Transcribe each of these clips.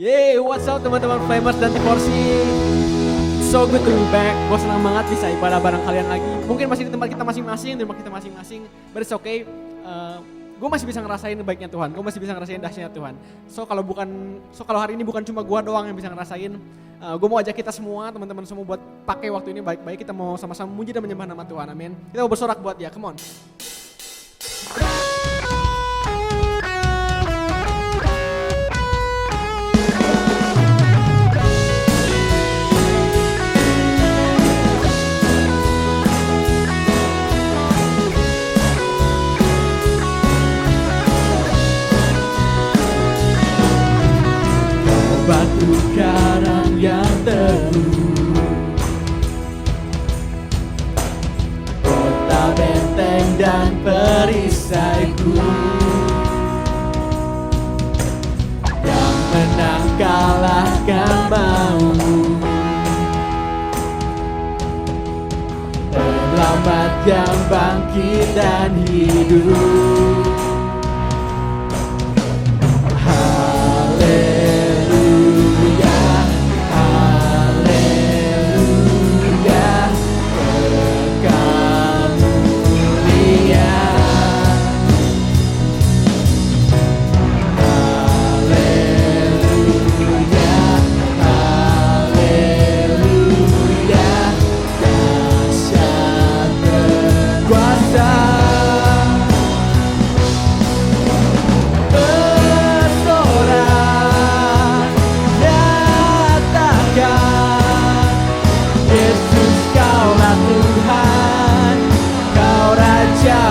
Yeay, what's up teman-teman Flamers dan Tiporsi. So good to be back. Gue senang banget bisa ibadah bareng kalian lagi. Mungkin masih di tempat kita masing-masing, but it's okay. Gue masih bisa ngerasain baiknya Tuhan. Gue masih bisa ngerasain dahsyatnya Tuhan. So kalau hari ini bukan cuma gue doang yang bisa ngerasain. Gue mau ajak kita semua, teman-teman semua buat pakai waktu ini baik-baik. Kita mau sama-sama muji dan menyembah nama Tuhan. Amin. Kita mau bersorak buat dia. Come on. Batu karang yang teguh, kota benteng dan perisaiku, yang menang kalahkan maumu, penyelamat yang bangkit dan hidup.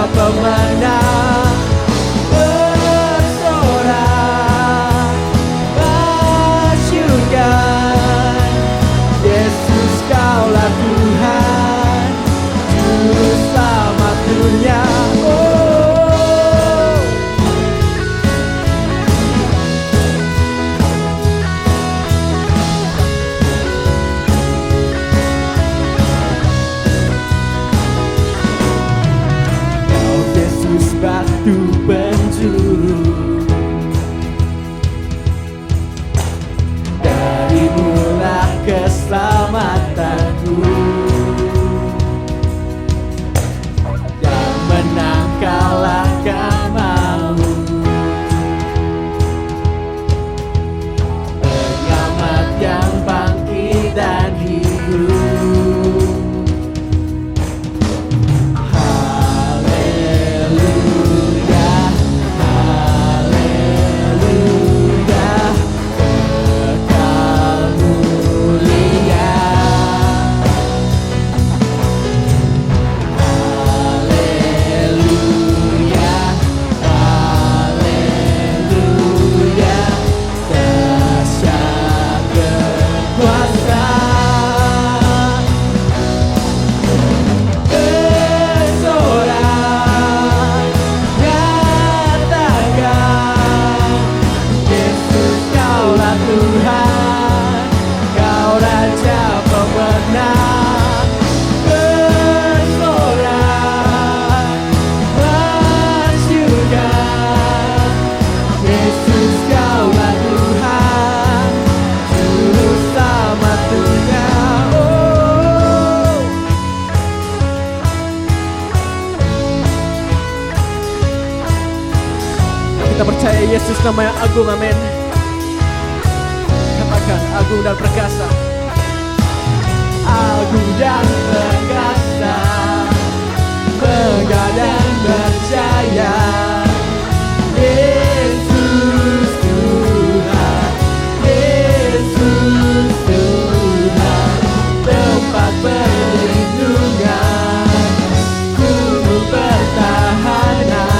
Pemenang bersorak, masyurkan Yesus kaulah Tuhan, Juru Selamat dunia. Batu penjuru, darimulah keselamatanku, yang menang kalahkan mau, penyelamat yang bangkit dan hidup. Kita percaya Yesus nama yang agung, amin. Katakan agung dan perkasa. Agung dan perkasa, megah dan berjaya. Yesus Tuhan, Yesus Tuhan, tempat perlindungan, sumber pertahanan.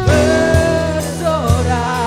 Bersorak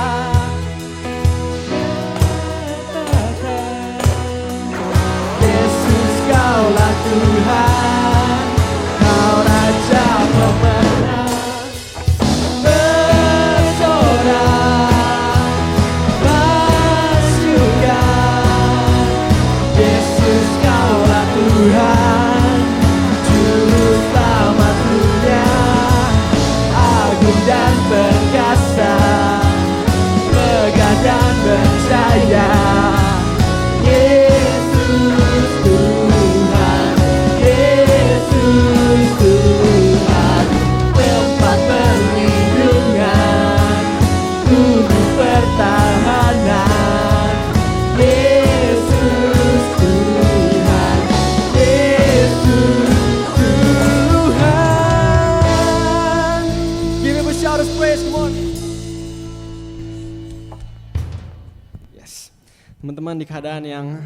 teman-teman di keadaan yang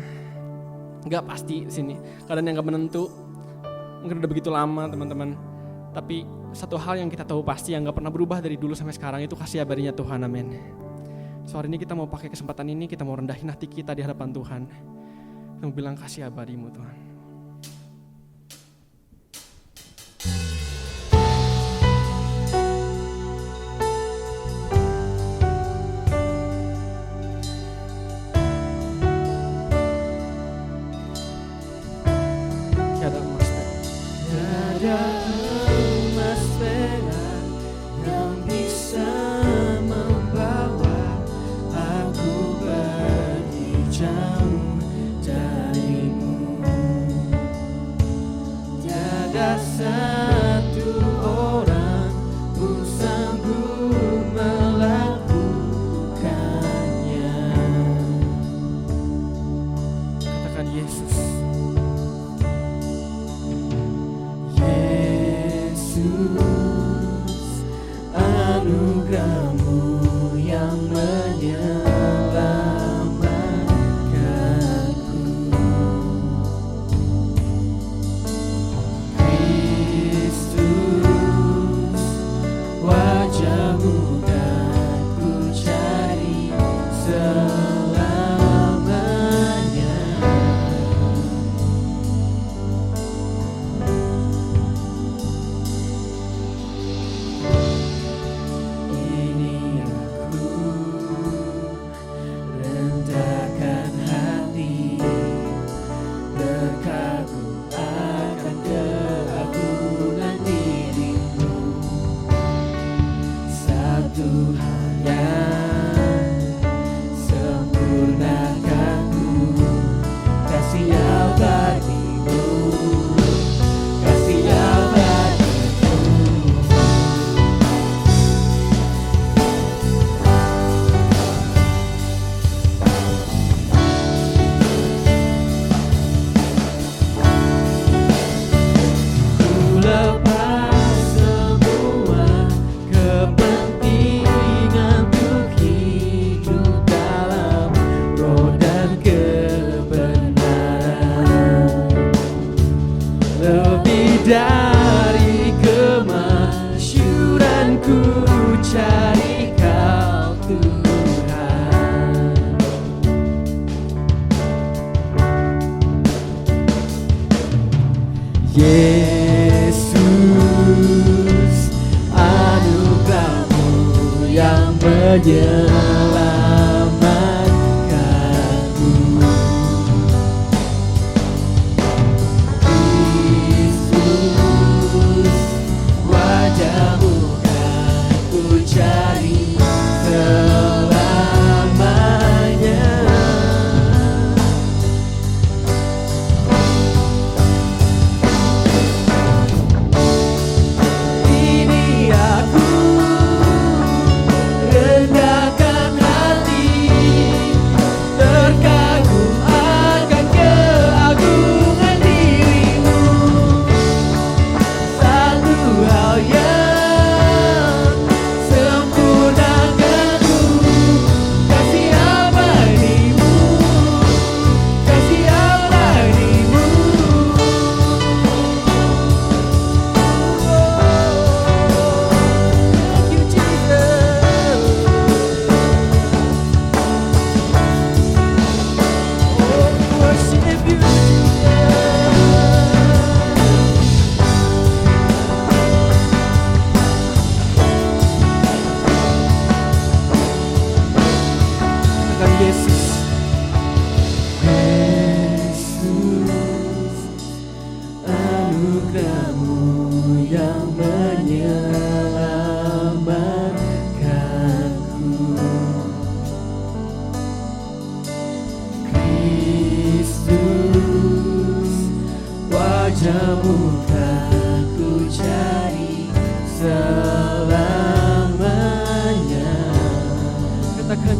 gak pasti di sini, keadaan yang gak menentu, mungkin udah begitu lama teman-teman. Tapi satu hal yang kita tahu pasti yang gak pernah berubah dari dulu sampai sekarang itu kasih abadinya Tuhan, amin. Sore ini kita mau pakai kesempatan ini, kita mau rendahin hati kita di hadapan Tuhan. Kita mau bilang kasih abadimu Tuhan. Yesus, anugerah-Mu yang menyelamatkanku. Kristus, wajah-Mu kan ku cari selamanya.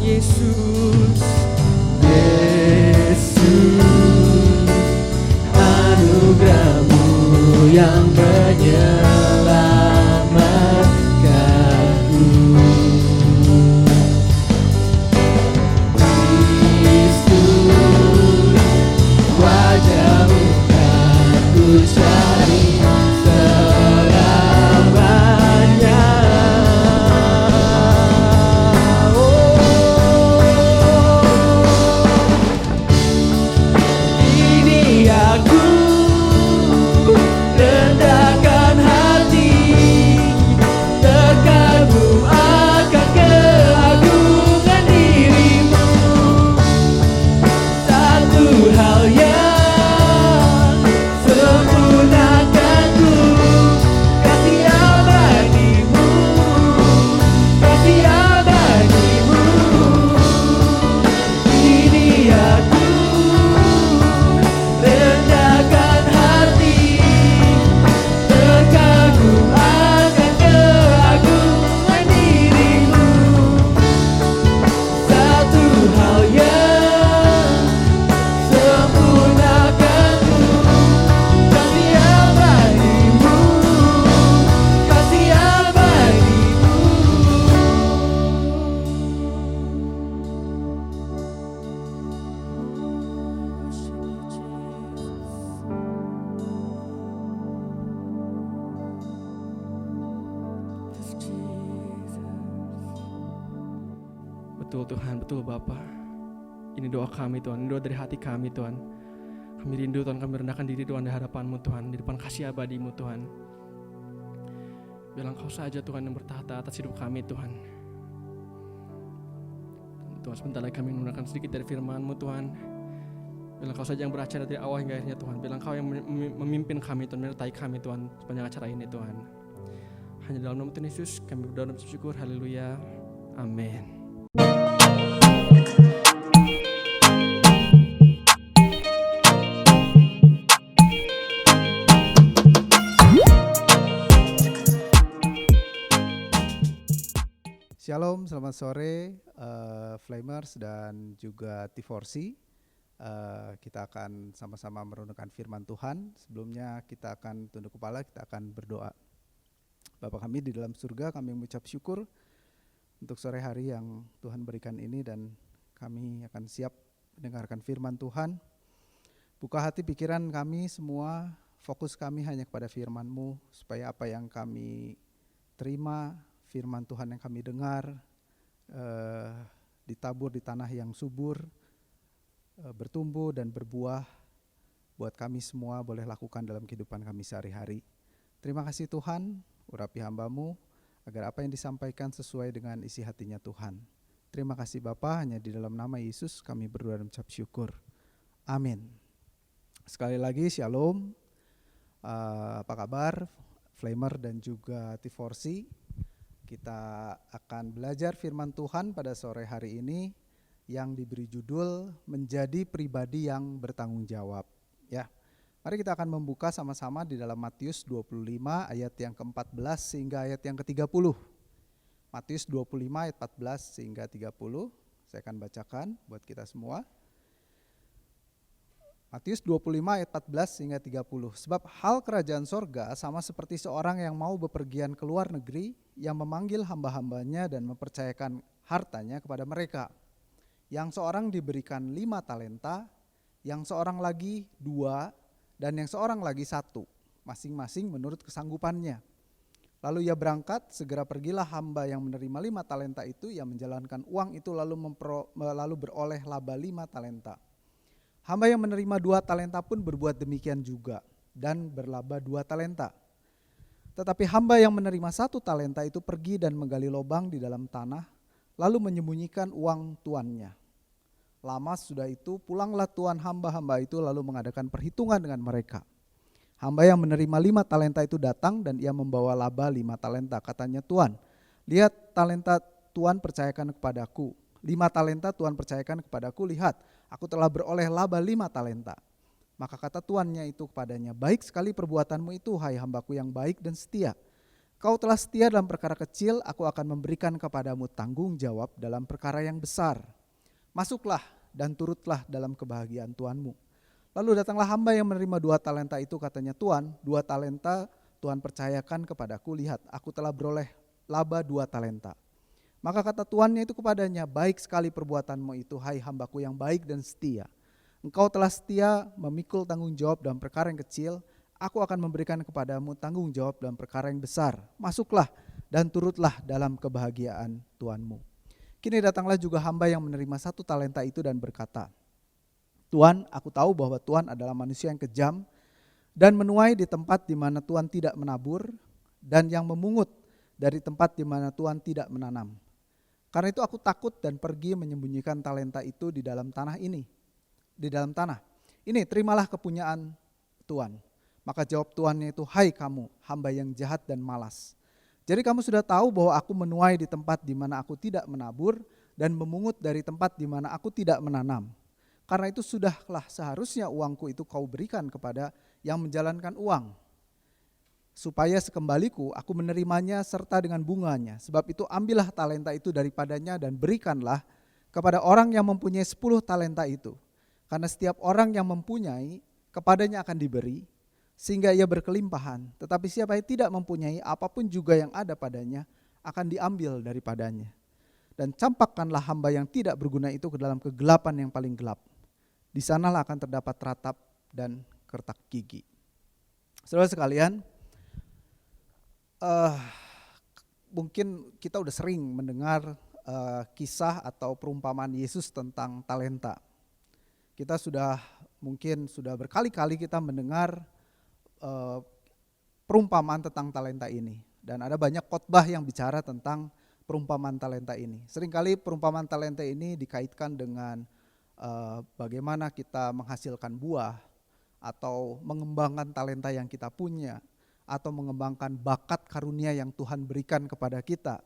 Kristus, Betul Tuhan, betul Bapa. Ini doa kami Tuhan, ini doa dari hati kami Tuhan. Kami rindu Tuhan, kami rendahkan diri Tuhan di hadapan-Mu Tuhan, di depan kasih abadi-Mu Tuhan. Biarlah Engkau saja Tuhan yang bertahta atas hidup kami Tuhan. Tuhan, sebentar lagi kami menggunakan sedikit dari firman-Mu Tuhan. Biarlah Engkau saja yang beracara dari awal hingga akhirnya Tuhan. Biarlah Engkau yang memimpin kami Tuhan, menyertai kami Tuhan sepanjang acara ini Tuhan. Hanya dalam nama Tuhan Yesus kami berdoa dan bersyukur. Haleluya. Amin. Shalom, selamat sore Flamers dan juga T4C. Kita akan sama-sama merenungkan firman Tuhan. Sebelumnya kita akan tunduk kepala, kita akan berdoa. Bapa kami di dalam surga, kami mengucap syukur untuk sore hari yang Tuhan berikan ini, dan kami akan siap mendengarkan firman Tuhan. Buka hati pikiran kami semua, fokus kami hanya kepada firman-Mu, supaya apa yang kami terima, firman Tuhan yang kami dengar, ditabur di tanah yang subur, bertumbuh dan berbuah, buat kami semua boleh lakukan dalam kehidupan kami sehari-hari. Terima kasih Tuhan, urapi hamba-Mu, agar apa yang disampaikan sesuai dengan isi hatinya Tuhan. Terima kasih Bapa, hanya di dalam nama Yesus kami berdoa dan mengucap syukur. Amin. Sekali lagi Shalom, apa kabar Flamer dan juga T4C. Kita akan belajar firman Tuhan pada sore hari ini yang diberi judul Menjadi Pribadi yang Bertanggung Jawab. Ya, mari kita akan membuka sama-sama di dalam Matius 25 ayat yang ke-14 sehingga ayat yang ke-30. Matius 25 ayat 14 sehingga 30. Saya akan bacakan buat kita semua. Matius 25 ayat 14 hingga 30. Sebab hal kerajaan sorga sama seperti seorang yang mau bepergian ke luar negeri, yang memanggil hamba-hambanya dan mempercayakan hartanya kepada mereka. Yang seorang diberikan 5 talenta, yang seorang lagi 2, dan yang seorang lagi 1, masing-masing menurut kesanggupannya. Lalu ia berangkat, segera pergilah hamba yang menerima 5 talenta itu, yang menjalankan uang itu lalu beroleh laba 5 talenta. Hamba yang menerima 2 talenta pun berbuat demikian juga, dan berlaba 2 talenta. Tetapi hamba yang menerima 1 talenta itu pergi dan menggali lubang di dalam tanah, lalu menyembunyikan uang tuannya. Lama sudah itu pulanglah tuan hamba-hamba itu lalu mengadakan perhitungan dengan mereka. Hamba yang menerima 5 talenta itu datang dan ia membawa laba 5 talenta. Katanya, Tuan, lihat talenta Tuan percayakan kepadaku. 5 talenta Tuan percayakan kepadaku, lihat aku telah beroleh laba 5 talenta. Maka kata tuannya itu kepadanya, baik sekali perbuatanmu itu, hai hambaku yang baik dan setia. Kau telah setia dalam perkara kecil, aku akan memberikan kepadamu tanggung jawab dalam perkara yang besar. Masuklah dan turutlah dalam kebahagiaan tuanmu. Lalu datanglah hamba yang menerima 2 talenta itu, katanya, Tuan, 2 talenta Tuan percayakan kepadaku, lihat aku telah beroleh laba 2 talenta. Maka kata tuannya itu kepadanya, baik sekali perbuatanmu itu, hai hambaku yang baik dan setia. Engkau telah setia memikul tanggung jawab dalam perkara yang kecil, aku akan memberikan kepadamu tanggung jawab dalam perkara yang besar. Masuklah dan turutlah dalam kebahagiaan tuanmu. Kini datanglah juga hamba yang menerima 1 talenta itu dan berkata, Tuan, aku tahu bahwa Tuan adalah manusia yang kejam dan menuai di tempat di mana Tuan tidak menabur, dan yang memungut dari tempat di mana Tuan tidak menanam. Karena itu aku takut dan pergi menyembunyikan talenta itu di dalam tanah ini. Di dalam tanah. Ini terimalah kepunyaan Tuan. Maka jawab tuannya itu, hai kamu, hamba yang jahat dan malas. Jadi kamu sudah tahu bahwa aku menuai di tempat di mana aku tidak menabur, dan memungut dari tempat di mana aku tidak menanam. Karena itu sudahlah seharusnya uangku itu kau berikan kepada yang menjalankan uang. Supaya sekembaliku aku menerimanya serta dengan bunganya. Sebab itu ambillah talenta itu daripadanya dan berikanlah kepada orang yang mempunyai 10 talenta itu. Karena setiap orang yang mempunyai, kepadanya akan diberi, sehingga ia berkelimpahan. Tetapi siapa yang tidak mempunyai, apapun juga yang ada padanya akan diambil daripadanya. Dan campakkanlah hamba yang tidak berguna itu ke dalam kegelapan yang paling gelap. Di sanalah akan terdapat ratap dan kertak gigi. Saudara sekalian, mungkin kita udah sering mendengar kisah atau perumpamaan Yesus tentang talenta. Kita mungkin sudah berkali-kali kita mendengar perumpamaan tentang talenta ini. Dan ada banyak khotbah yang bicara tentang perumpamaan talenta ini. Seringkali perumpamaan talenta ini dikaitkan dengan bagaimana kita menghasilkan buah, atau mengembangkan talenta yang kita punya, atau mengembangkan bakat karunia yang Tuhan berikan kepada kita.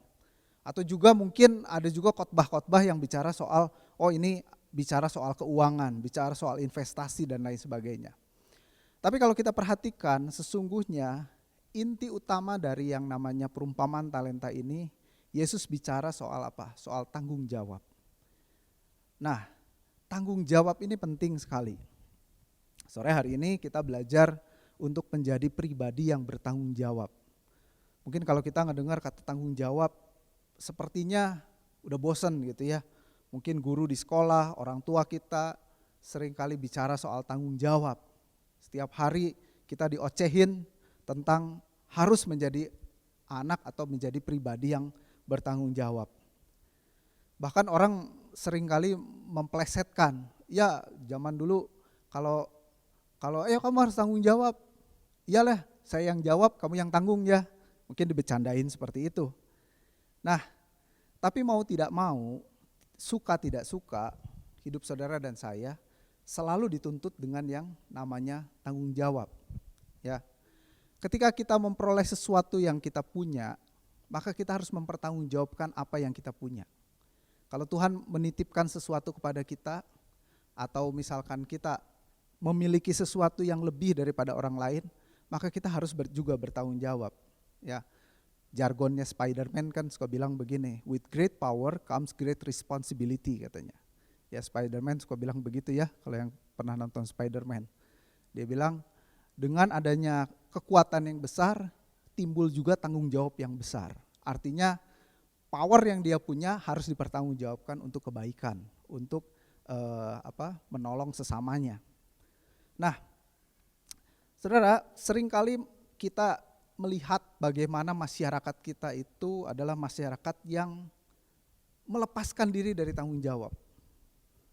Atau juga mungkin ada juga khotbah-khotbah yang bicara soal, ini bicara soal keuangan, bicara soal investasi dan lain sebagainya. Tapi kalau kita perhatikan, sesungguhnya inti utama dari yang namanya perumpamaan talenta ini, Yesus bicara soal apa? Soal tanggung jawab. Nah, tanggung jawab ini penting sekali. Sore hari ini kita belajar untuk menjadi pribadi yang bertanggung jawab. Mungkin kalau kita ngedengar kata tanggung jawab, sepertinya udah bosen gitu ya. Mungkin guru di sekolah, orang tua kita seringkali bicara soal tanggung jawab. Setiap hari kita diocehin tentang harus menjadi anak atau menjadi pribadi yang bertanggung jawab. Bahkan orang seringkali memplesetkan, ya zaman dulu kalau ayo kamu harus tanggung jawab. Iyalah, saya yang jawab, kamu yang tanggung ya. Mungkin dibecandain seperti itu. Nah, tapi mau tidak mau, suka tidak suka, hidup saudara dan saya selalu dituntut dengan yang namanya tanggung jawab. Ya. Ketika kita memperoleh sesuatu yang kita punya, maka kita harus mempertanggungjawabkan apa yang kita punya. Kalau Tuhan menitipkan sesuatu kepada kita, atau misalkan kita memiliki sesuatu yang lebih daripada orang lain, maka kita harus juga bertanggung jawab. Ya. Jargonnya Spider-Man kan suka bilang begini, with great power comes great responsibility katanya. Ya Spider-Man suka bilang begitu ya, kalau yang pernah nonton Spider-Man. Dia bilang dengan adanya kekuatan yang besar, timbul juga tanggung jawab yang besar. Artinya power yang dia punya harus dipertanggungjawabkan untuk kebaikan, untuk menolong sesamanya. Nah, saudara, seringkali kita melihat bagaimana masyarakat kita itu adalah masyarakat yang melepaskan diri dari tanggung jawab.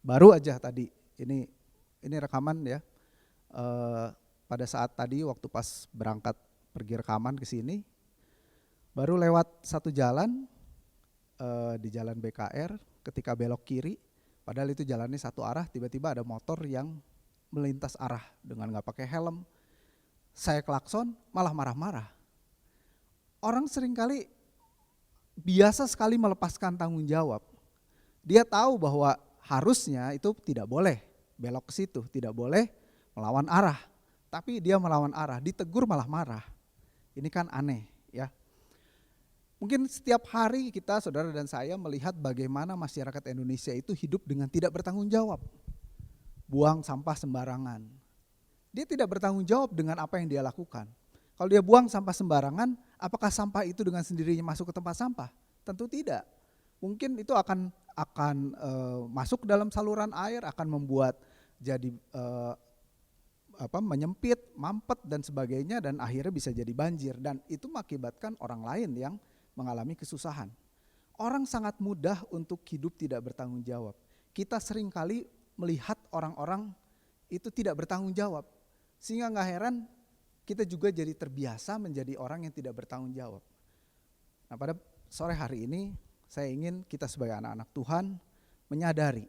Baru aja tadi, ini rekaman ya, pada saat tadi waktu pas berangkat pergi rekaman ke sini, baru lewat satu jalan, di jalan BKR, ketika belok kiri, padahal itu jalannya satu arah, tiba-tiba ada motor yang melintas arah dengan gak pakai helm. Saya klakson, malah marah-marah. Orang seringkali biasa sekali melepaskan tanggung jawab. Dia tahu bahwa harusnya itu tidak boleh belok ke situ, tidak boleh melawan arah. Tapi dia melawan arah, ditegur malah marah. Ini kan aneh ya. Mungkin setiap hari kita, saudara dan saya, melihat bagaimana masyarakat Indonesia itu hidup dengan tidak bertanggung jawab. Buang sampah sembarangan. Dia tidak bertanggung jawab dengan apa yang dia lakukan. Kalau dia buang sampah sembarangan, apakah sampah itu dengan sendirinya masuk ke tempat sampah? Tentu tidak. Mungkin itu akan masuk ke dalam saluran air, akan membuat jadi menyempit, mampet dan sebagainya, dan akhirnya bisa jadi banjir, dan itu mengakibatkan orang lain yang mengalami kesusahan. Orang sangat mudah untuk hidup tidak bertanggung jawab. Kita seringkali melihat orang-orang itu tidak bertanggung jawab, sehingga gak heran kita juga jadi terbiasa menjadi orang yang tidak bertanggung jawab. Nah, pada sore hari ini saya ingin kita sebagai anak-anak Tuhan menyadari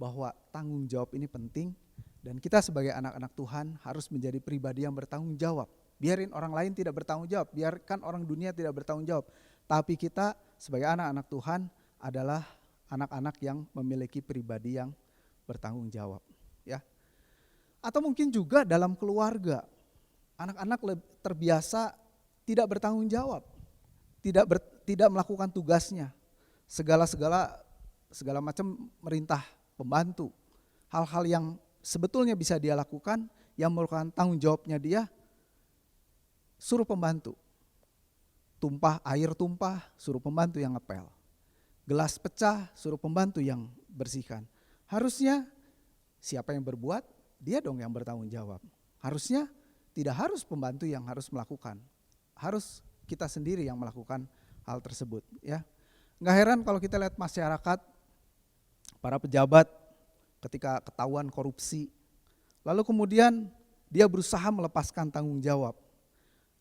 bahwa tanggung jawab ini penting, dan kita sebagai anak-anak Tuhan harus menjadi pribadi yang bertanggung jawab. Biarin orang lain tidak bertanggung jawab, biarkan orang dunia tidak bertanggung jawab, tapi kita sebagai anak-anak Tuhan adalah anak-anak yang memiliki pribadi yang bertanggung jawab, ya. Atau mungkin juga dalam keluarga, anak-anak terbiasa tidak bertanggung jawab, tidak melakukan tugasnya, segala macam merintah pembantu, hal-hal yang sebetulnya bisa dia lakukan, yang merupakan tanggung jawabnya dia, suruh pembantu. Air tumpah, suruh pembantu yang ngepel. Gelas pecah, suruh pembantu yang bersihkan. Harusnya siapa yang berbuat, dia dong yang bertanggung jawab. Harusnya tidak harus pembantu yang harus melakukan. Harus kita sendiri yang melakukan hal tersebut, ya. Nggak heran kalau kita lihat masyarakat, para pejabat ketika ketahuan korupsi, lalu kemudian dia berusaha melepaskan tanggung jawab.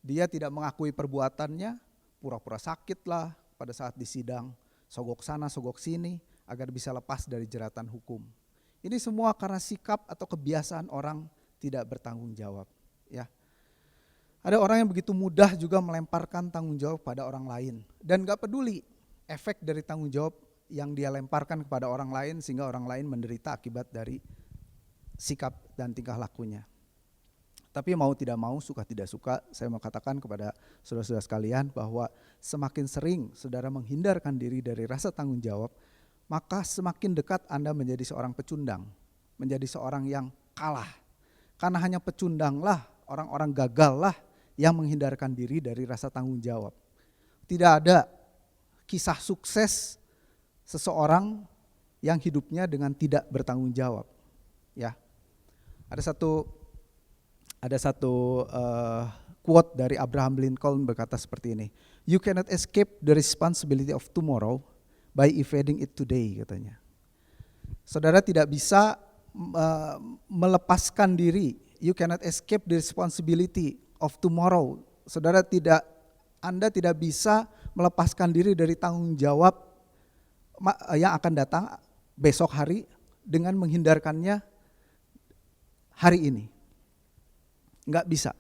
Dia tidak mengakui perbuatannya, pura-pura sakit lah pada saat disidang, sogok sana, sogok sini, agar bisa lepas dari jeratan hukum. Ini semua karena sikap atau kebiasaan orang tidak bertanggung jawab. Ya, ada orang yang begitu mudah juga melemparkan tanggung jawab pada orang lain dan gak peduli efek dari tanggung jawab yang dia lemparkan kepada orang lain sehingga orang lain menderita akibat dari sikap dan tingkah lakunya. Tapi mau tidak mau, suka tidak suka, saya mau katakan kepada saudara-saudara sekalian bahwa semakin sering saudara menghindarkan diri dari rasa tanggung jawab, maka semakin dekat Anda menjadi seorang pecundang, menjadi seorang yang kalah. Karena hanya pecundanglah, orang-orang gagallah yang menghindarkan diri dari rasa tanggung jawab. Tidak ada kisah sukses seseorang yang hidupnya dengan tidak bertanggung jawab. Ya, ada satu quote dari Abraham Lincoln berkata seperti ini. You cannot escape the responsibility of tomorrow by evading it today, katanya. Saudara tidak bisa melepaskan diri. You cannot escape the responsibility of tomorrow. Anda tidak bisa melepaskan diri dari tanggung jawab yang akan datang besok hari dengan menghindarkannya hari ini. Enggak bisa.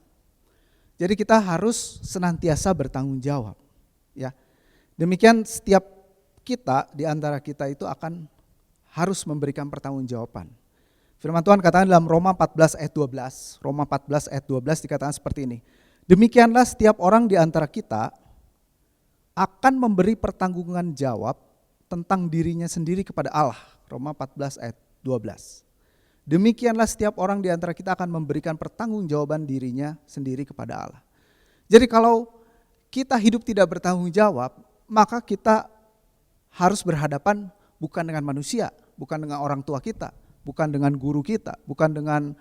Jadi kita harus senantiasa bertanggung jawab. Ya, demikian setiap kita di antara kita itu akan harus memberikan pertanggungjawaban. Firman Tuhan katakan dalam Roma 14 ayat 12. Roma 14 ayat 12 dikatakan seperti ini. Demikianlah setiap orang di antara kita akan memberi pertanggungan jawab tentang dirinya sendiri kepada Allah. Roma 14 ayat 12. Demikianlah setiap orang di antara kita akan memberikan pertanggungjawaban dirinya sendiri kepada Allah. Jadi kalau kita hidup tidak bertanggung jawab, maka kita harus berhadapan bukan dengan manusia, bukan dengan orang tua kita, bukan dengan guru kita, bukan dengan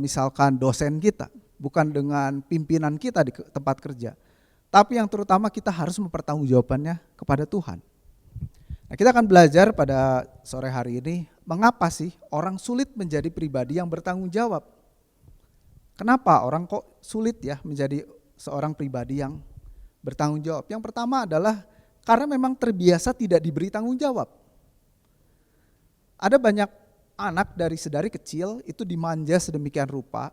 misalkan dosen kita, bukan dengan pimpinan kita di tempat kerja. Tapi yang terutama kita harus mempertanggungjawabannya kepada Tuhan. Nah, kita akan belajar pada sore hari ini, mengapa sih orang sulit menjadi pribadi yang bertanggung jawab? Kenapa orang kok sulit ya menjadi seorang pribadi yang bertanggung jawab? Yang pertama adalah karena memang terbiasa tidak diberi tanggung jawab. Ada banyak anak dari sedari kecil itu dimanja sedemikian rupa,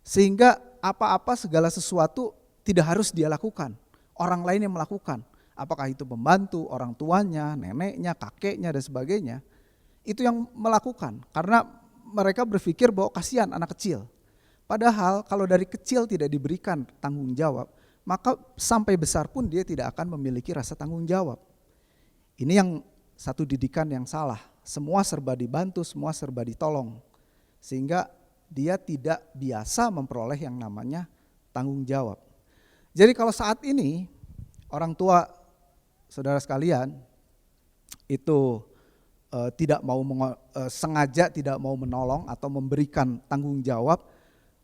sehingga apa-apa segala sesuatu tidak harus dia lakukan. Orang lain yang melakukan, apakah itu pembantu, orang tuanya, neneknya, kakeknya dan sebagainya, itu yang melakukan karena mereka berpikir bahwa kasihan anak kecil. Padahal kalau dari kecil tidak diberikan tanggung jawab, maka sampai besar pun dia tidak akan memiliki rasa tanggung jawab. Ini yang satu didikan yang salah, semua serba dibantu, semua serba ditolong, sehingga dia tidak biasa memperoleh yang namanya tanggung jawab. Jadi kalau saat ini orang tua saudara sekalian itu sengaja tidak mau menolong atau memberikan tanggung jawab,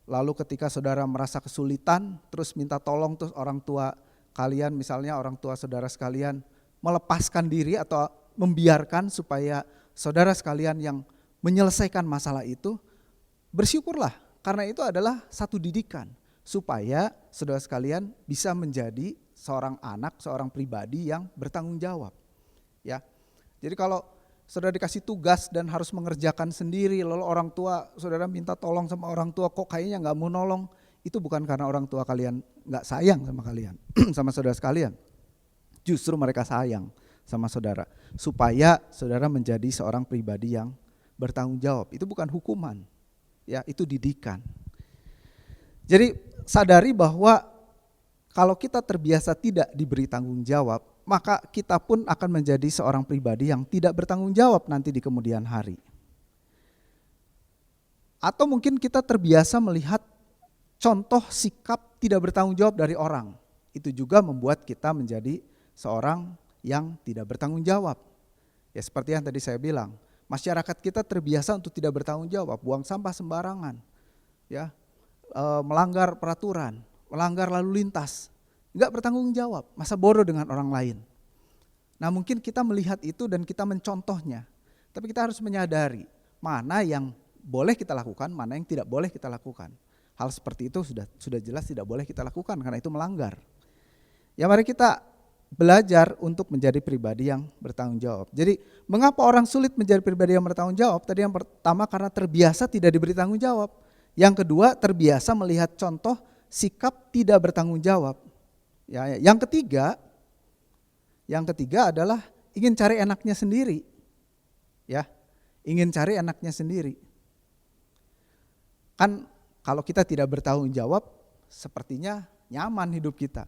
lalu ketika saudara merasa kesulitan terus minta tolong, terus orang tua kalian, misalnya orang tua saudara sekalian melepaskan diri atau membiarkan supaya saudara sekalian yang menyelesaikan masalah itu, bersyukurlah karena itu adalah satu didikan supaya saudara sekalian bisa menjadi seorang anak, seorang pribadi yang bertanggung jawab. Ya. Jadi kalau saudara dikasih tugas dan harus mengerjakan sendiri, lalu orang tua, saudara minta tolong sama orang tua kok kayaknya nggak mau nolong, itu bukan karena orang tua kalian nggak sayang sama kalian, sama saudara sekalian. Justru mereka sayang sama saudara, supaya saudara menjadi seorang pribadi yang bertanggung jawab. Itu bukan hukuman, ya, itu didikan. Jadi sadari bahwa kalau kita terbiasa tidak diberi tanggung jawab, maka kita pun akan menjadi seorang pribadi yang tidak bertanggung jawab nanti di kemudian hari. Atau mungkin kita terbiasa melihat contoh sikap tidak bertanggung jawab dari orang. Itu juga membuat kita menjadi seorang yang tidak bertanggung jawab. Ya seperti yang tadi saya bilang, masyarakat kita terbiasa untuk tidak bertanggung jawab, buang sampah sembarangan, ya, melanggar peraturan, melanggar lalu lintas, nggak bertanggung jawab, masa bodoh dengan orang lain. Nah mungkin kita melihat itu dan kita mencontohnya. Tapi kita harus menyadari mana yang boleh kita lakukan, mana yang tidak boleh kita lakukan. Hal seperti itu sudah jelas tidak boleh kita lakukan karena itu melanggar. Ya mari kita belajar untuk menjadi pribadi yang bertanggung jawab. Jadi mengapa orang sulit menjadi pribadi yang bertanggung jawab? Tadi yang pertama karena terbiasa tidak diberi tanggung jawab. Yang kedua terbiasa melihat contoh sikap tidak bertanggung jawab. Ya, yang ketiga adalah ingin cari enaknya sendiri. Ya, ingin cari enaknya sendiri. Kan kalau kita tidak bertanggung jawab, sepertinya nyaman hidup kita.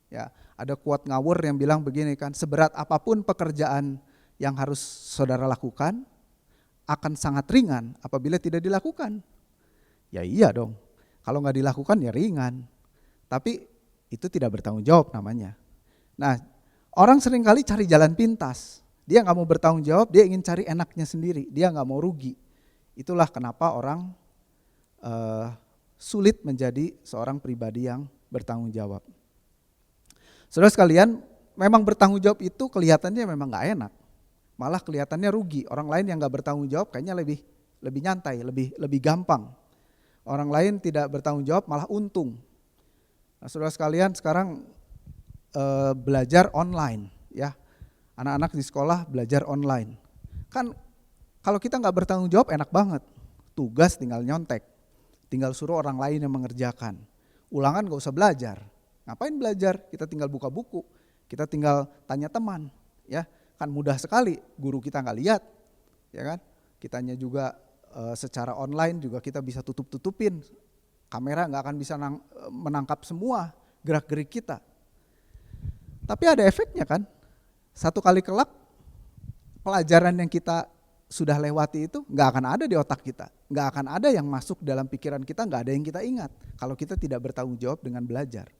Ya, ada quote ngawur yang bilang begini kan, seberat apapun pekerjaan yang harus saudara lakukan, akan sangat ringan apabila tidak dilakukan. Ya iya dong, kalau nggak dilakukan ya ringan. Tapi itu tidak bertanggung jawab namanya. Nah, orang seringkali cari jalan pintas. Dia nggak mau bertanggung jawab, dia ingin cari enaknya sendiri, dia nggak mau rugi. Itulah kenapa orang sulit menjadi seorang pribadi yang bertanggung jawab. Saudara sekalian, memang bertanggung jawab itu kelihatannya memang nggak enak, malah kelihatannya rugi. Orang lain yang nggak bertanggung jawab kayaknya lebih nyantai, lebih gampang. Orang lain tidak bertanggung jawab malah untung. Nah, saudara sekalian sekarang belajar online, ya, anak-anak di sekolah belajar online. Kan kalau kita nggak bertanggung jawab enak banget, tugas tinggal nyontek, tinggal suruh orang lain yang mengerjakan. Ulangan nggak usah belajar. Ngapain belajar? Kita tinggal buka buku, kita tinggal tanya teman, ya kan mudah sekali. Guru kita nggak lihat, ya kan? Kitanya juga secara online juga kita bisa tutupin, kamera nggak akan bisa menangkap semua gerak-gerik kita. Tapi ada efeknya kan? Satu kali kelak pelajaran yang kita sudah lewati itu nggak akan ada di otak kita, nggak akan ada yang masuk dalam pikiran kita, nggak ada yang kita ingat kalau kita tidak bertanggung jawab dengan belajar.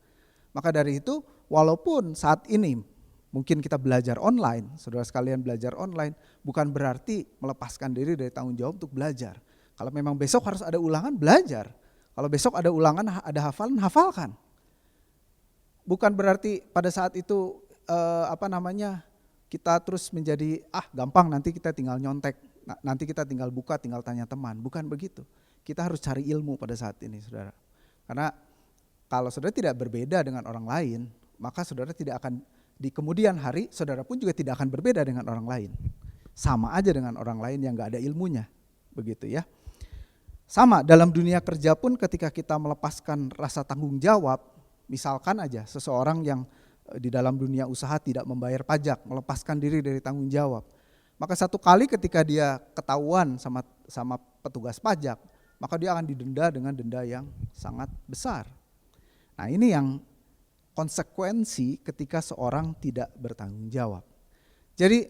Maka dari itu, walaupun saat ini mungkin kita belajar online, saudara sekalian belajar online, bukan berarti melepaskan diri dari tanggung jawab untuk belajar. Kalau memang besok harus ada ulangan, belajar. Kalau besok ada ulangan, ada hafalan, hafalkan. Bukan berarti pada saat itu kita terus menjadi gampang, nanti kita tinggal nyontek, nanti kita tinggal buka, tinggal tanya teman. Bukan begitu. Kita harus cari ilmu pada saat ini, saudara. Karena kalau saudara tidak berbeda dengan orang lain, maka saudara tidak akan di kemudian hari, saudara pun juga tidak akan berbeda dengan orang lain. Sama aja dengan orang lain yang gak ada ilmunya, begitu ya. Sama dalam dunia kerja pun ketika kita melepaskan rasa tanggung jawab, misalkan aja seseorang yang di dalam dunia usaha tidak membayar pajak, melepaskan diri dari tanggung jawab. Maka satu kali ketika dia ketahuan sama petugas pajak, maka dia akan didenda dengan denda yang sangat besar. Nah ini yang konsekuensi ketika seorang tidak bertanggung jawab. Jadi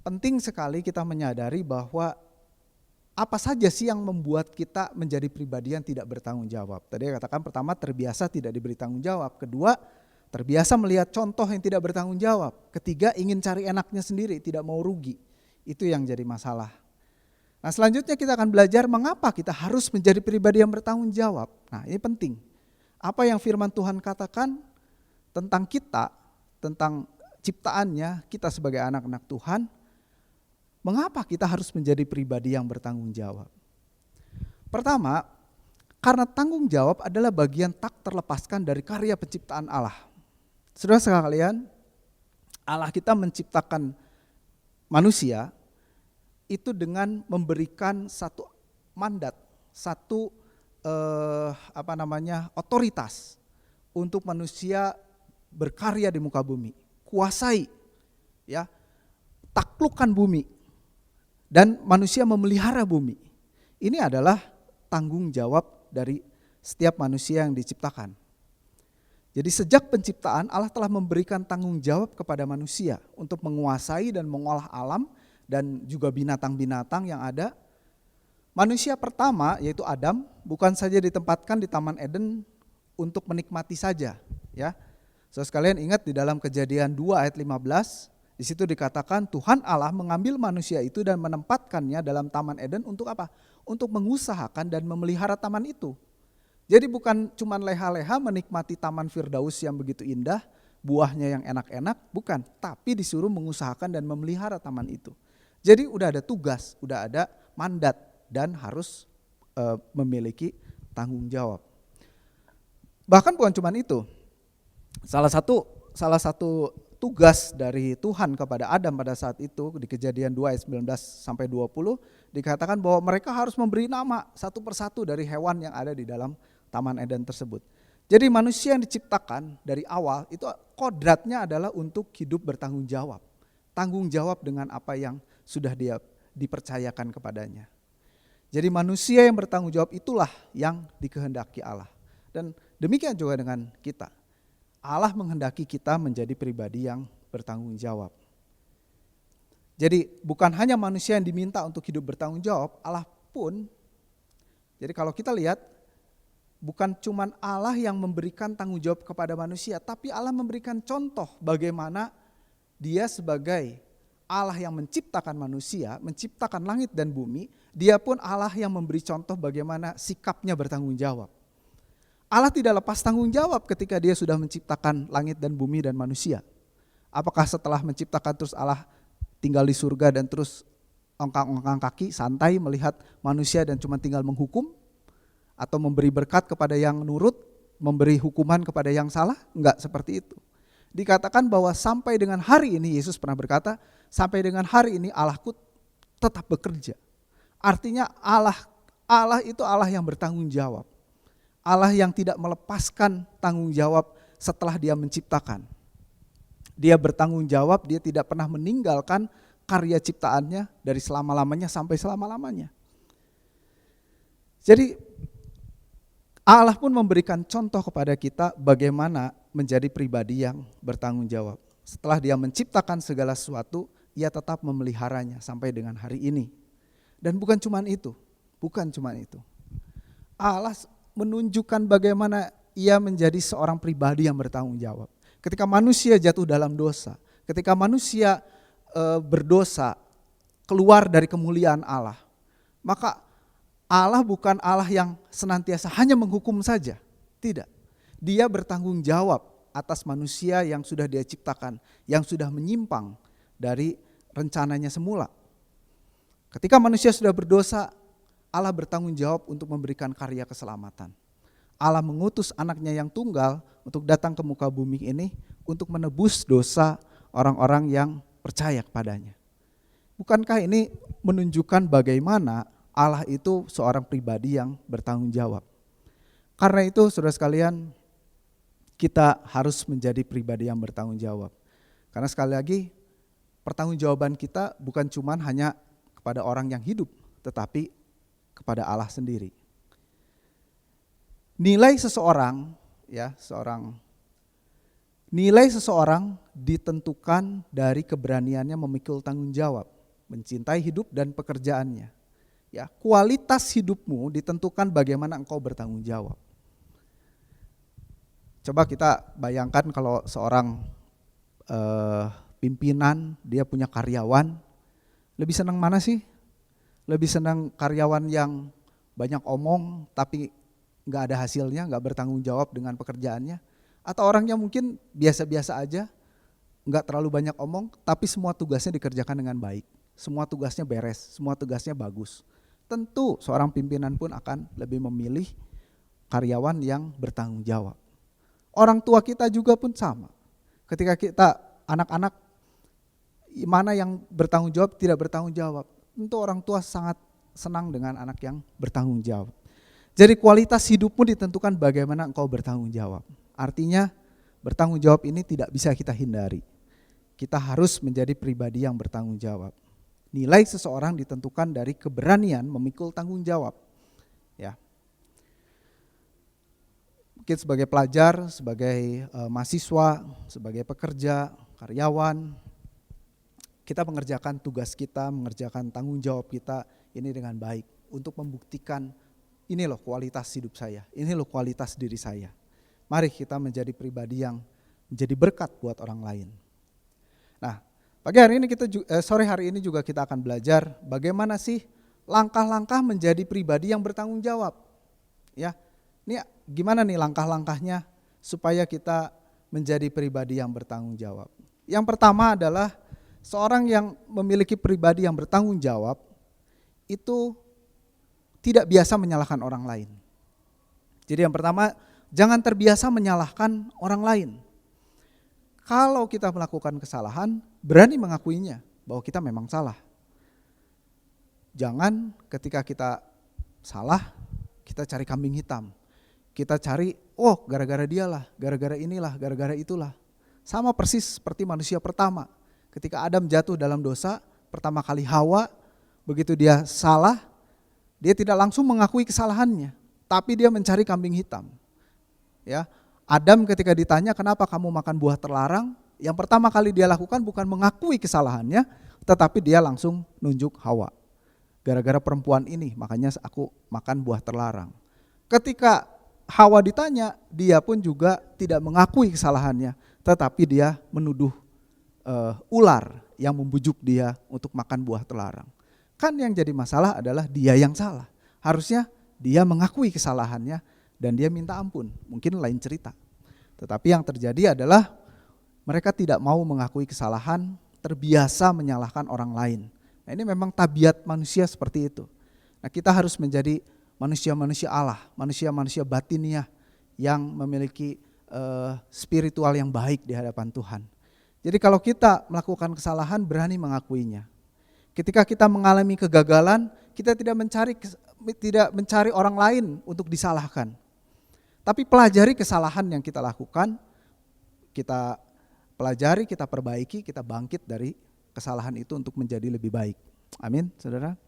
penting sekali kita menyadari bahwa apa saja sih yang membuat kita menjadi pribadi yang tidak bertanggung jawab. Tadi saya katakan pertama terbiasa tidak diberi tanggung jawab. Kedua terbiasa melihat contoh yang tidak bertanggung jawab. Ketiga ingin cari enaknya sendiri, tidak mau rugi. Itu yang jadi masalah. Nah selanjutnya kita akan belajar mengapa kita harus menjadi pribadi yang bertanggung jawab. Nah ini penting. Apa yang firman Tuhan katakan tentang kita, tentang ciptaannya, kita sebagai anak-anak Tuhan, mengapa kita harus menjadi pribadi yang bertanggung jawab? Pertama, karena tanggung jawab adalah bagian tak terlepaskan dari karya penciptaan Allah. Saudara sekalian, Allah kita menciptakan manusia itu dengan memberikan satu mandat, satu otoritas untuk manusia berkarya di muka bumi, kuasai, ya, taklukkan bumi, dan manusia memelihara bumi. Ini adalah tanggung jawab dari setiap manusia yang diciptakan. Jadi sejak penciptaan Allah telah memberikan tanggung jawab kepada manusia untuk menguasai dan mengolah alam dan juga binatang-binatang yang ada. Manusia pertama yaitu Adam bukan saja ditempatkan di Taman Eden untuk menikmati saja, ya. Saudara sekalian ingat di dalam Kejadian 2 ayat 15, di situ dikatakan Tuhan Allah mengambil manusia itu dan menempatkannya dalam Taman Eden untuk apa? Untuk mengusahakan dan memelihara taman itu. Jadi bukan cuma leha-leha menikmati Taman Firdaus yang begitu indah, buahnya yang enak-enak, bukan, tapi disuruh mengusahakan dan memelihara taman itu. Jadi udah ada tugas, udah ada mandat dan harus memiliki tanggung jawab. Bahkan bukan cuma itu. Salah satu tugas dari Tuhan kepada Adam pada saat itu di Kejadian 2 ayat 19 sampai 20 dikatakan bahwa mereka harus memberi nama satu persatu dari hewan yang ada di dalam Taman Eden tersebut. Jadi manusia yang diciptakan dari awal itu kodratnya adalah untuk hidup bertanggung jawab. Tanggung jawab dengan apa yang sudah dia dipercayakan kepadanya. Jadi manusia yang bertanggung jawab itulah yang dikehendaki Allah. Dan demikian juga dengan kita. Allah menghendaki kita menjadi pribadi yang bertanggung jawab. Jadi bukan hanya manusia yang diminta untuk hidup bertanggung jawab, Allah pun. Jadi kalau kita lihat, bukan cuma Allah yang memberikan tanggung jawab kepada manusia, tapi Allah memberikan contoh bagaimana Dia sebagai Allah yang menciptakan manusia, menciptakan langit dan bumi, Dia pun Allah yang memberi contoh bagaimana sikapnya bertanggung jawab. Allah tidak lepas tanggung jawab ketika Dia sudah menciptakan langit dan bumi dan manusia. Apakah setelah menciptakan terus Allah tinggal di surga dan terus ongkang-ongkang kaki santai melihat manusia dan cuma tinggal menghukum? Atau memberi berkat kepada yang nurut, memberi hukuman kepada yang salah? Enggak seperti itu. Dikatakan bahwa sampai dengan hari ini, Yesus pernah berkata, sampai dengan hari ini Allahku tetap bekerja. Artinya Allah itu Allah yang bertanggung jawab. Allah yang tidak melepaskan tanggung jawab setelah Dia menciptakan. Dia bertanggung jawab, Dia tidak pernah meninggalkan karya ciptaannya dari selama-lamanya sampai selama-lamanya. Jadi Allah pun memberikan contoh kepada kita bagaimana menjadi pribadi yang bertanggung jawab. Setelah Dia menciptakan segala sesuatu, Ia tetap memeliharanya sampai dengan hari ini. Dan bukan cuma itu. Allah menunjukkan bagaimana Ia menjadi seorang pribadi yang bertanggung jawab. Ketika manusia jatuh dalam dosa, ketika manusia berdosa, keluar dari kemuliaan Allah, maka Allah bukan Allah yang senantiasa hanya menghukum saja. Tidak. Dia bertanggung jawab atas manusia yang sudah Dia ciptakan, yang sudah menyimpang dari rencananya semula. Ketika manusia sudah berdosa, Allah bertanggung jawab untuk memberikan karya keselamatan. Allah mengutus anaknya yang tunggal untuk datang ke muka bumi ini untuk menebus dosa orang-orang yang percaya kepadanya. Bukankah ini menunjukkan bagaimana Allah itu seorang pribadi yang bertanggung jawab? Karena itu saudara sekalian, kita harus menjadi pribadi yang bertanggung jawab. Karena sekali lagi, pertanggungjawaban kita bukan cuma hanya kepada orang yang hidup, tetapi kepada Allah sendiri. Nilai seseorang ditentukan dari keberaniannya memikul tanggung jawab, mencintai hidup dan pekerjaannya. Ya, kualitas hidupmu ditentukan bagaimana engkau bertanggung jawab. Coba kita bayangkan kalau seorang pimpinan, dia punya karyawan, lebih senang mana sih? Lebih senang karyawan yang banyak omong tapi gak ada hasilnya, gak bertanggung jawab dengan pekerjaannya? Atau orang yang mungkin biasa-biasa aja, gak terlalu banyak omong tapi semua tugasnya dikerjakan dengan baik, semua tugasnya beres, semua tugasnya bagus? Tentu seorang pimpinan pun akan lebih memilih karyawan yang bertanggung jawab. Orang tua kita juga pun sama. Ketika kita anak-anak, mana yang bertanggung jawab, tidak bertanggung jawab. Tentu orang tua sangat senang dengan anak yang bertanggung jawab. Jadi kualitas hidupmu ditentukan bagaimana engkau bertanggung jawab. Artinya bertanggung jawab ini tidak bisa kita hindari. Kita harus menjadi pribadi yang bertanggung jawab. Nilai seseorang ditentukan dari keberanian memikul tanggung jawab. Ya. Mungkin sebagai pelajar, sebagai mahasiswa, sebagai pekerja, karyawan, kita mengerjakan tugas kita, mengerjakan tanggung jawab kita ini dengan baik untuk membuktikan ini loh kualitas hidup saya, ini loh kualitas diri saya. Mari kita menjadi pribadi yang menjadi berkat buat orang lain. Nah, sore hari ini juga kita akan belajar bagaimana sih langkah-langkah menjadi pribadi yang bertanggung jawab. Ya, ini gimana nih langkah-langkahnya supaya kita menjadi pribadi yang bertanggung jawab. Yang pertama adalah seorang yang memiliki pribadi yang bertanggung jawab itu tidak biasa menyalahkan orang lain. Jadi yang pertama, jangan terbiasa menyalahkan orang lain. Kalau kita melakukan kesalahan, berani mengakuinya bahwa kita memang salah. Jangan ketika kita salah, kita cari kambing hitam. Kita cari, oh gara-gara dialah, gara-gara inilah, gara-gara itulah. Sama persis seperti manusia pertama. Ketika Adam jatuh dalam dosa, pertama kali Hawa, begitu dia salah, dia tidak langsung mengakui kesalahannya, tapi dia mencari kambing hitam. Ya, Adam ketika ditanya kenapa kamu makan buah terlarang, yang pertama kali dia lakukan bukan mengakui kesalahannya, tetapi dia langsung nunjuk Hawa. Gara-gara perempuan ini, makanya aku makan buah terlarang. Ketika Hawa ditanya, dia pun juga tidak mengakui kesalahannya, tetapi dia menuduh ular yang membujuk dia untuk makan buah terlarang. Kan yang jadi masalah adalah dia yang salah. Harusnya dia mengakui kesalahannya dan dia minta ampun. Mungkin lain cerita. Tetapi yang terjadi adalah mereka tidak mau mengakui kesalahan, terbiasa menyalahkan orang lain. Nah, ini memang tabiat manusia seperti itu. Nah, kita harus menjadi manusia-manusia Allah, manusia-manusia batiniah yang memiliki spiritual yang baik di hadapan Tuhan. Jadi kalau kita melakukan kesalahan, berani mengakuinya. Ketika kita mengalami kegagalan, kita tidak mencari orang lain untuk disalahkan. Tapi pelajari kesalahan yang kita lakukan, kita pelajari, kita perbaiki, kita bangkit dari kesalahan itu untuk menjadi lebih baik. Amin, saudara.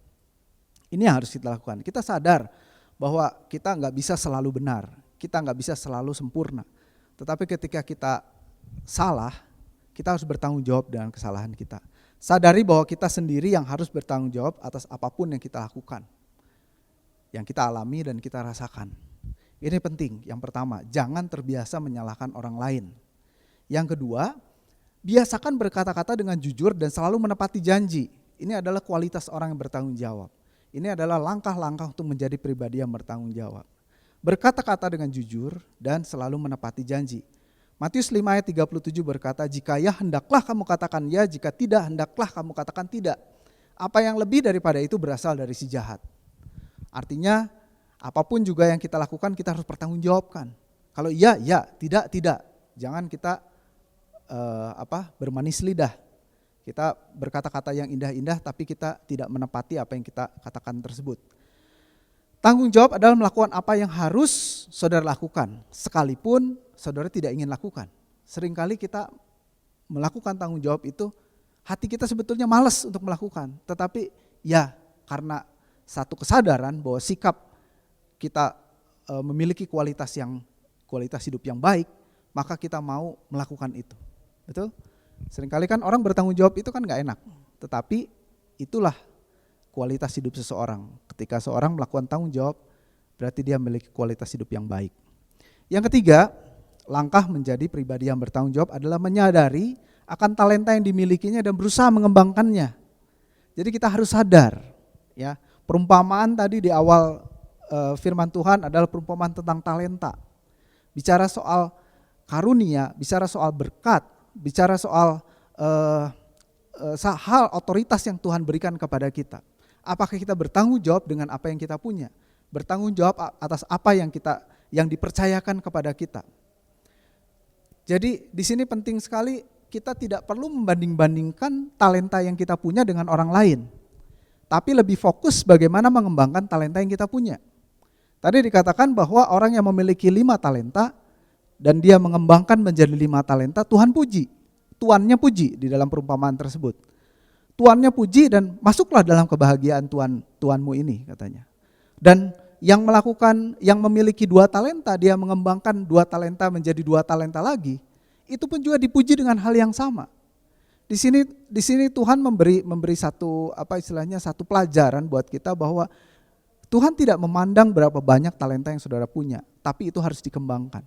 Ini yang harus kita lakukan. Kita sadar bahwa kita nggak bisa selalu benar, kita nggak bisa selalu sempurna. Tetapi ketika kita salah, kita harus bertanggung jawab dengan kesalahan kita. Sadari bahwa kita sendiri yang harus bertanggung jawab atas apapun yang kita lakukan, yang kita alami dan kita rasakan. Ini penting, yang pertama, jangan terbiasa menyalahkan orang lain. Yang kedua, biasakan berkata-kata dengan jujur dan selalu menepati janji. Ini adalah kualitas orang yang bertanggung jawab. Ini adalah langkah-langkah untuk menjadi pribadi yang bertanggung jawab. Berkata-kata dengan jujur dan selalu menepati janji. Matius 5 ayat 37 berkata, jika ya hendaklah kamu katakan ya, jika tidak hendaklah kamu katakan tidak. Apa yang lebih daripada itu berasal dari si jahat. Artinya apapun juga yang kita lakukan kita harus pertanggungjawabkan. Kalau iya, ya, tidak, tidak. Jangan kita bermanis lidah. Kita berkata-kata yang indah-indah tapi kita tidak menepati apa yang kita katakan tersebut. Tanggung jawab adalah melakukan apa yang harus saudara lakukan, sekalipun saudara tidak ingin lakukan. Seringkali kita melakukan tanggung jawab itu, hati kita sebetulnya malas untuk melakukan. Tetapi ya karena satu kesadaran bahwa sikap kita memiliki kualitas hidup yang baik, maka kita mau melakukan itu. Betul? Seringkali kan orang bertanggung jawab itu kan gak enak. Tetapi itulah kualitas hidup seseorang. Ketika seorang melakukan tanggung jawab, berarti dia memiliki kualitas hidup yang baik. Yang ketiga, langkah menjadi pribadi yang bertanggung jawab adalah menyadari akan talenta yang dimilikinya dan berusaha mengembangkannya. Jadi kita harus sadar, ya. Perumpamaan tadi di awal firman Tuhan adalah perumpamaan tentang talenta. Bicara soal karunia, bicara soal berkat, bicara soal hal otoritas yang Tuhan berikan kepada kita. Apakah kita bertanggung jawab dengan apa yang kita punya? Bertanggung jawab atas apa yang dipercayakan kepada kita. Jadi di sini penting sekali kita tidak perlu membanding-bandingkan talenta yang kita punya dengan orang lain. Tapi lebih fokus bagaimana mengembangkan talenta yang kita punya. Tadi dikatakan bahwa orang yang memiliki 5 talenta dan dia mengembangkan menjadi 5 talenta, Tuhan puji. Tuannya puji di dalam perumpamaan tersebut. Tuannya puji dan masuklah dalam kebahagiaan Tuanmu ini katanya. Dan yang memiliki 2 talenta, dia mengembangkan 2 talenta menjadi 2 talenta lagi, itu pun juga dipuji dengan hal yang sama. Di sini Tuhan memberi satu satu pelajaran buat kita bahwa Tuhan tidak memandang berapa banyak talenta yang saudara punya, tapi itu harus dikembangkan.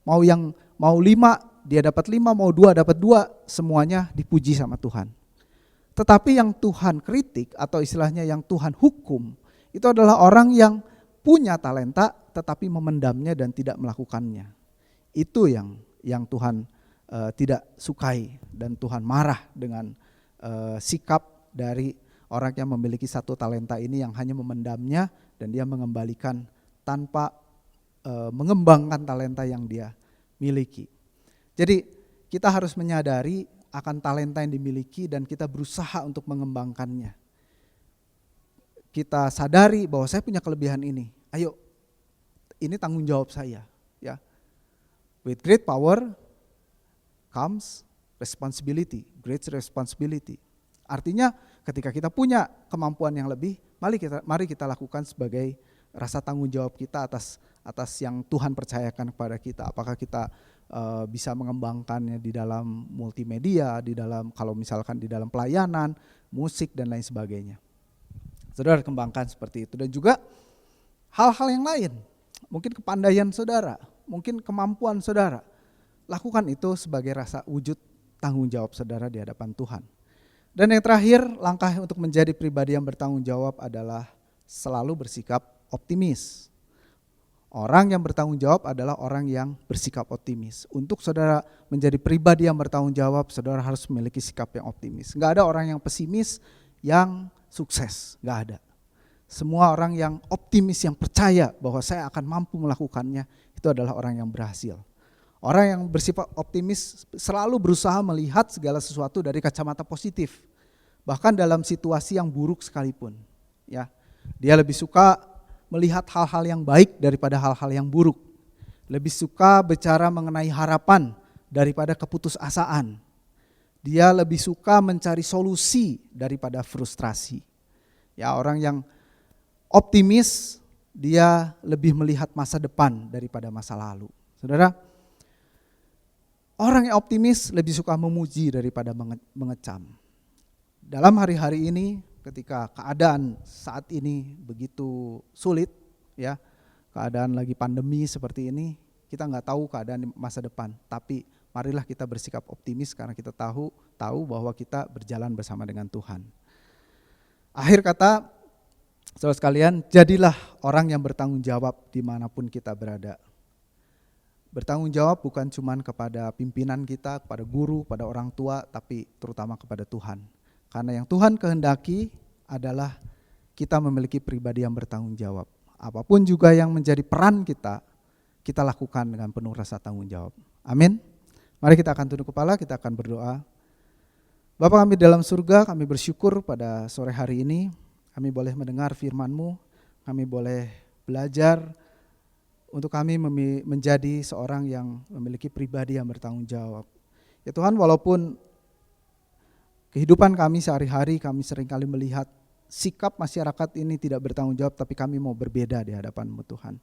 Mau 5 dia dapat 5, mau 2 dapat 2, semuanya dipuji sama Tuhan. Tetapi yang Tuhan kritik atau istilahnya yang Tuhan hukum, itu adalah orang yang punya talenta tetapi memendamnya dan tidak melakukannya. Itu yang yang Tuhan tidak sukai, dan Tuhan marah dengan sikap dari orang yang memiliki satu talenta ini yang hanya memendamnya dan dia mengembalikan tanpa mengembangkan talenta yang dia miliki. Jadi kita harus menyadari akan talenta yang dimiliki dan kita berusaha untuk mengembangkannya. Kita sadari bahwa saya punya kelebihan ini. Ayo, ini tanggung jawab saya, ya. With great power comes responsibility, great responsibility. Artinya ketika kita punya kemampuan yang lebih, mari kita lakukan sebagai rasa tanggung jawab kita atas yang Tuhan percayakan kepada kita. Apakah kita bisa mengembangkannya di dalam multimedia, kalau misalkan di dalam pelayanan, musik dan lain sebagainya. Saudara kembangkan seperti itu, dan juga hal-hal yang lain, mungkin kepandaian saudara, mungkin kemampuan saudara. Lakukan itu sebagai rasa wujud tanggung jawab saudara di hadapan Tuhan. Dan yang terakhir, langkah untuk menjadi pribadi yang bertanggung jawab adalah selalu bersikap optimis. Orang yang bertanggung jawab adalah orang yang bersikap optimis. Untuk saudara menjadi pribadi yang bertanggung jawab, saudara harus memiliki sikap yang optimis. Enggak ada orang yang pesimis yang sukses, enggak ada. Semua orang yang optimis, yang percaya bahwa saya akan mampu melakukannya, itu adalah orang yang berhasil. Orang yang bersifat optimis selalu berusaha melihat segala sesuatu dari kacamata positif. Bahkan dalam situasi yang buruk sekalipun. Ya, dia lebih suka melihat hal-hal yang baik daripada hal-hal yang buruk. Lebih suka bicara mengenai harapan daripada keputusasaan. Dia lebih suka mencari solusi daripada frustrasi. Ya, orang yang optimis, dia lebih melihat masa depan daripada masa lalu. Saudara, orang yang optimis lebih suka memuji daripada mengecam. Dalam hari-hari ini, ketika keadaan saat ini begitu sulit, ya, keadaan lagi pandemi seperti ini, kita nggak tahu keadaan di masa depan. Tapi marilah kita bersikap optimis karena kita tahu bahwa kita berjalan bersama dengan Tuhan. Akhir kata, saudara sekalian, jadilah orang yang bertanggung jawab dimanapun kita berada. Bertanggung jawab bukan cuma kepada pimpinan kita, kepada guru, kepada orang tua, tapi terutama kepada Tuhan. Karena yang Tuhan kehendaki adalah kita memiliki pribadi yang bertanggung jawab. Apapun juga yang menjadi peran kita lakukan dengan penuh rasa tanggung jawab. Amin. Mari kita akan tunduk kepala, kita akan berdoa. Bapa kami dalam surga, kami bersyukur pada sore hari ini, kami boleh mendengar firman-Mu, kami boleh belajar untuk kami menjadi seorang yang memiliki pribadi yang bertanggung jawab. Ya Tuhan, walaupun kehidupan kami sehari-hari kami seringkali melihat sikap masyarakat ini tidak bertanggung jawab, tapi kami mau berbeda di hadapan-Mu Tuhan.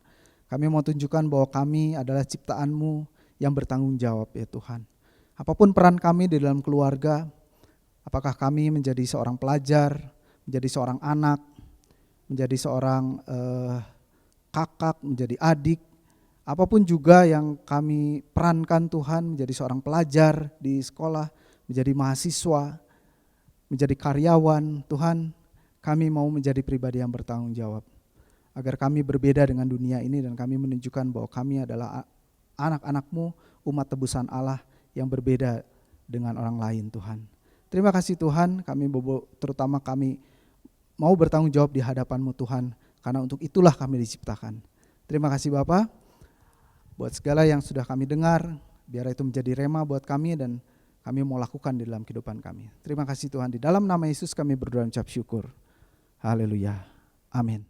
Kami mau tunjukkan bahwa kami adalah ciptaan-Mu yang bertanggung jawab ya Tuhan. Apapun peran kami di dalam keluarga, apakah kami menjadi seorang pelajar, menjadi seorang anak, menjadi seorang kakak, menjadi adik, apapun juga yang kami perankan Tuhan, menjadi seorang pelajar di sekolah, menjadi mahasiswa, menjadi karyawan, Tuhan, kami mau menjadi pribadi yang bertanggung jawab. Agar kami berbeda dengan dunia ini dan kami menunjukkan bahwa kami adalah anak-anak-Mu, umat tebusan Allah yang berbeda dengan orang lain Tuhan. Terima kasih Tuhan, terutama kami mau bertanggung jawab di hadapan-Mu Tuhan, karena untuk itulah kami diciptakan. Terima kasih Bapa, buat segala yang sudah kami dengar, biar itu menjadi rema buat kami dan kami mau lakukan di dalam kehidupan kami. Terima kasih Tuhan, di dalam nama Yesus kami berdoa dan ucap syukur. Haleluya. Amin.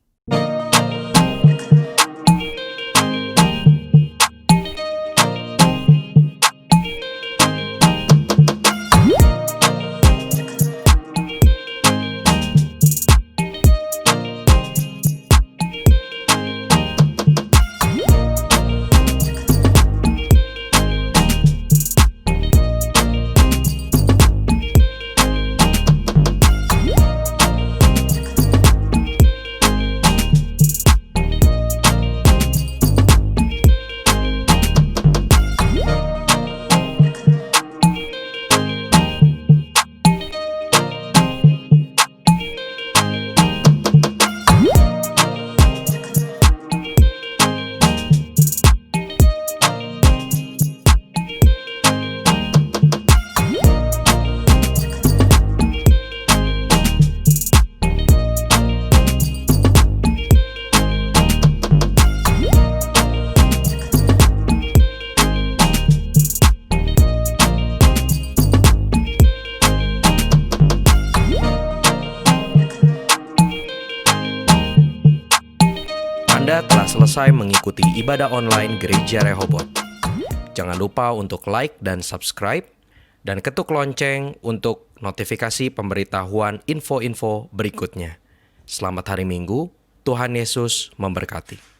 Anda telah selesai mengikuti ibadah online Gereja Rehoboth. Jangan lupa untuk like dan subscribe, dan ketuk lonceng untuk notifikasi pemberitahuan info-info berikutnya. Selamat hari Minggu, Tuhan Yesus memberkati.